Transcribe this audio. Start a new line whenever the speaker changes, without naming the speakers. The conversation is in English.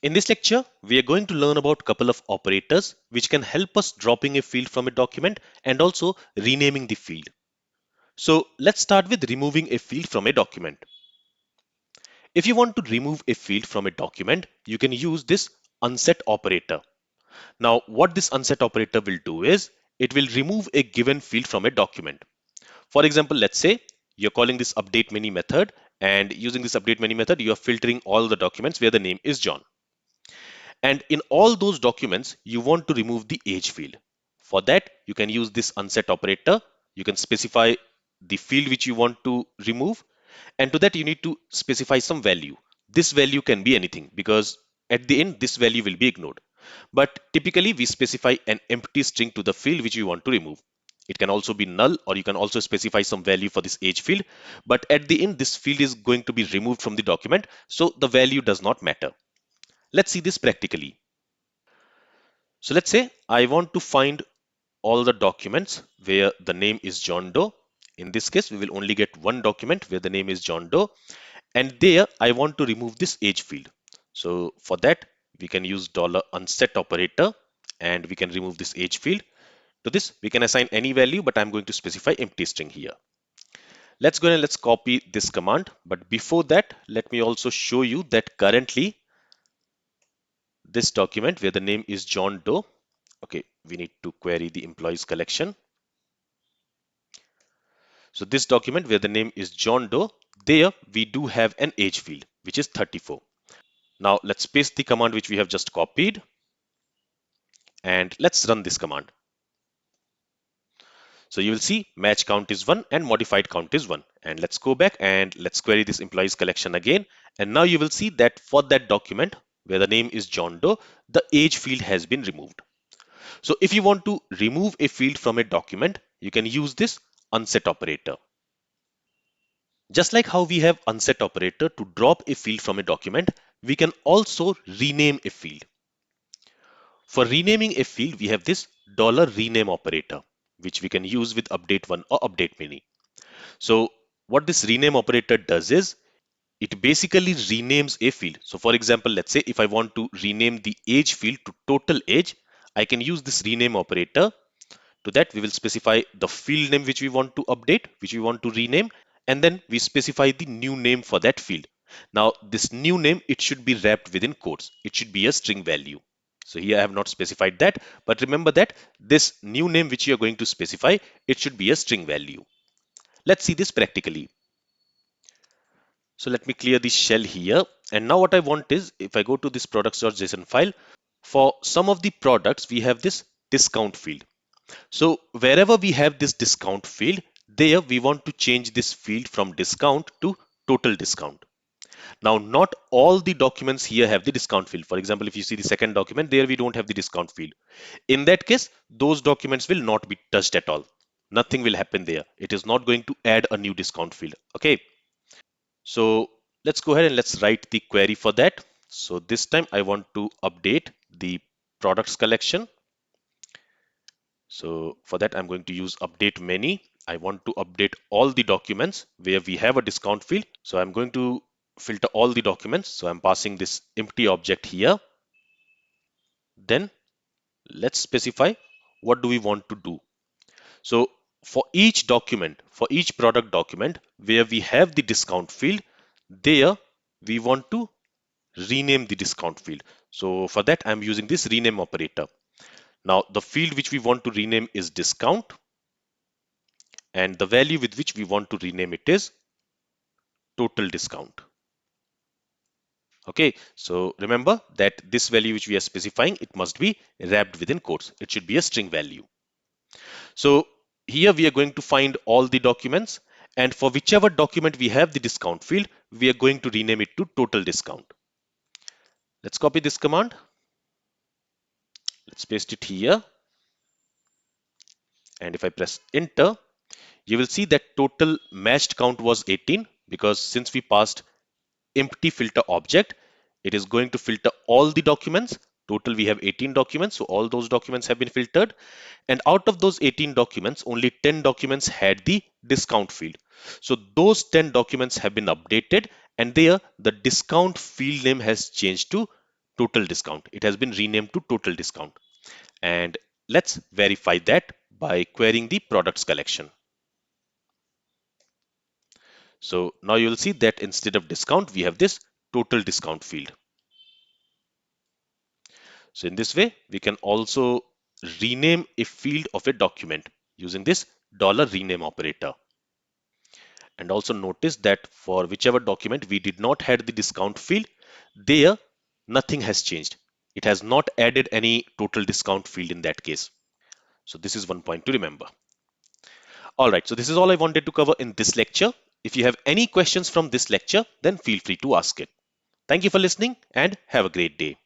In this lecture, we are going to learn about a couple of operators which can help us dropping a field from a document and also renaming the field. So let's start with removing a field from a document. If you want to remove a field from a document, you can use this unset operator. Now, what this unset operator will do is it will remove a given field from a document. For example, let's say you're calling this update many method, and using this update many method, you are filtering all the documents where the name is John. And in all those documents, you want to remove the age field. For that, you can use this unset operator. You can specify the field which you want to remove. And to that, you need to specify some value. This value can be anything because at the end, this value will be ignored. But typically, we specify an empty string to the field which we want to remove. It can also be null, or you can also specify some value for this age field. But at the end, this field is going to be removed from the document. So the value does not matter. Let's see this practically. So let's say I want to find all the documents where the name is John Doe. In this case, we will only get one document where the name is John Doe. And there I want to remove this age field. So for that, we can use $unset operator and we can remove this age field. To this, we can assign any value, but I'm going to specify empty string here. Let's go and let's copy this command. But before that, let me also show you that currently this document where the name is John Doe. Okay, we need to query the employees collection. So this document where the name is John Doe, there we do have an age field, which is 34. Now let's paste the command which we have just copied and let's run this command. So you will see match count is 1 and modified count is 1. And let's go back and let's query this employees collection again. And now you will see that for that document where the name is John Doe, the age field has been removed. So if you want to remove a field from a document, you can use this unset operator. Just like how we have unset operator to drop a field from a document, we can also rename a field. For renaming a field, we have this $rename operator, which we can use with update one or update many. So what this rename operator does is it basically renames a field. So for example, let's say if I want to rename the age field to total age, I can use this rename operator. To that, we will specify the field name which we want to update, which we want to rename, and then we specify the new name for that field. Now, this new name, it should be wrapped within quotes. It should be a string value. So here I have not specified that, but remember that this new name which you are going to specify, it should be a string value. Let's see this practically. So let me clear the shell here. And now what I want is, if I go to this products.json file, for some of the products, we have this discount field. So wherever we have this discount field, there we want to change this field from discount to total discount. Now, not all the documents here have the discount field. For example, if you see the second document, there we don't have the discount field. In that case, those documents will not be touched at all. Nothing will happen there. It is not going to add a new discount field. Okay. So let's go ahead and let's write the query for that. So this time I want to update the products collection. So for that, I'm going to use update many. I want to update all the documents where we have a discount field. So I'm going to filter all the documents. So I'm passing this empty object here. Then let's specify what do we want to do. So for each document, for each product document where we have the discount field, there we want to rename the discount field. So for that, I'm using this rename operator. Now the field which we want to rename is discount, and the value with which we want to rename it is total discount. Okay, so remember that this value which we are specifying, it must be wrapped within quotes. It should be a string value. So here we are going to find all the documents, and for whichever document we have the discount field, we are going to rename it to total discount. Let's copy this command. Let's paste it here. And if I press enter, you will see that total matched count was 18, because since we passed empty filter object, it is going to filter all the documents. Total we have 18 documents, so all those documents have been filtered, and out of those 18 documents, only 10 documents had the discount field. So those 10 documents have been updated, and there the discount field name has changed to total discount. It has been renamed to total discount. And let's verify that by querying the products collection. So now you'll see that instead of discount, we have this total discount field. So in this way, we can also rename a field of a document using this $rename operator. And also notice that for whichever document we did not have the discount field, there nothing has changed. It has not added any total discount field in that case. So this is one point to remember. All right, so this is all I wanted to cover in this lecture. If you have any questions from this lecture, then feel free to ask it. Thank you for listening and have a great day.